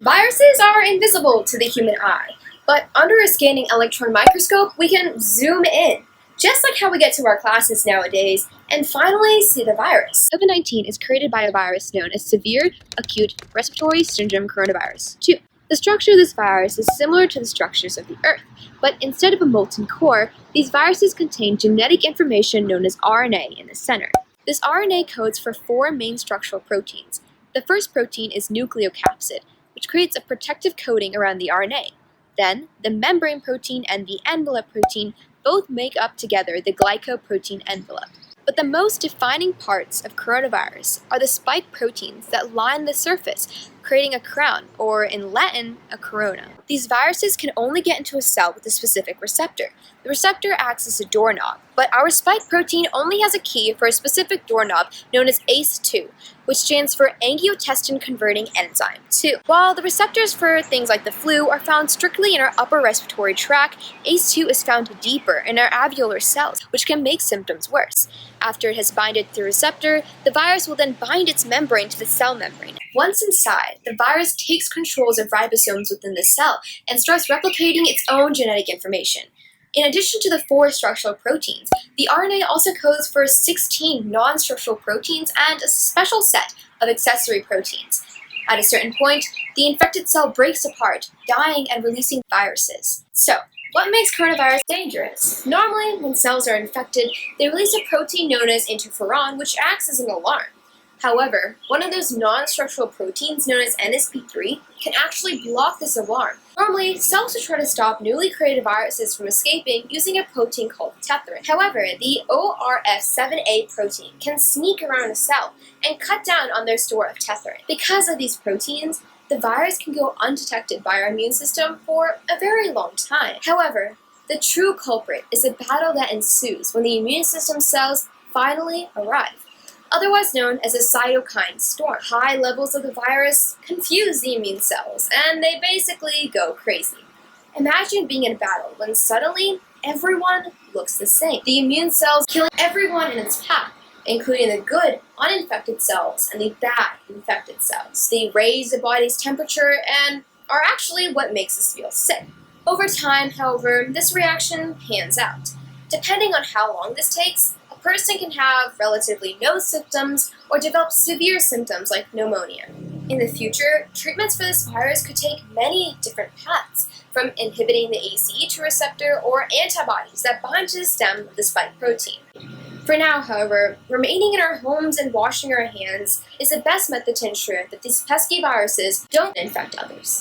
Viruses are invisible to the human eye, but under a scanning electron microscope, we can zoom in, just like how we get to our classes nowadays, and finally see the virus. COVID-19 is created by a virus known as Severe Acute Respiratory Syndrome Coronavirus 2. The structure of this virus is similar to the structures of the Earth, but instead of a molten core, these viruses contain genetic information known as RNA in the center. This RNA codes for 4 main structural proteins. The first protein is nucleocapsid, which creates a protective coating around the RNA. Then, the membrane protein and the envelope protein both make up together the glycoprotein envelope. But the most defining parts of coronavirus are the spike proteins that line the surface, creating a crown, or in Latin, a corona. These viruses can only get into a cell with a specific receptor. The receptor acts as a doorknob, but our spike protein only has a key for a specific doorknob known as ACE2, which stands for angiotensin converting enzyme 2. While the receptors for things like the flu are found strictly in our upper respiratory tract, ACE2 is found deeper in our alveolar cells, which can make symptoms worse. After it has binded to the receptor, the virus will then bind its membrane to the cell membrane. Once inside, the virus takes controls of ribosomes within the cell and starts replicating its own genetic information. In addition to the 4 structural proteins, the RNA also codes for 16 non-structural proteins and a special set of accessory proteins. At a certain point, the infected cell breaks apart, dying and releasing viruses. So, what makes coronavirus dangerous? Normally, when cells are infected, they release a protein known as interferon, which acts as an alarm. However, one of those non-structural proteins, known as NSP3, can actually block this alarm. Normally, cells will try to stop newly created viruses from escaping using a protein called tetherin. However, the ORF7A protein can sneak around a cell and cut down on their store of tetherin. Because of these proteins, the virus can go undetected by our immune system for a very long time. However, the true culprit is a battle that ensues when the immune system cells finally arrive, otherwise known as a cytokine storm. High levels of the virus confuse the immune cells, and they basically go crazy. Imagine being in a battle when suddenly everyone looks the same. The immune cells killing everyone in its path, including the good, uninfected cells and the bad, infected cells. They raise the body's temperature and are actually what makes us feel sick. Over time, however, this reaction pans out. Depending on how long this takes, a person can have relatively no symptoms or develop severe symptoms like pneumonia. In the future, treatments for this virus could take many different paths, from inhibiting the ACE2 receptor or antibodies that bind to the stem of the spike protein. For now, however, remaining in our homes and washing our hands is the best method to ensure that these pesky viruses don't infect others.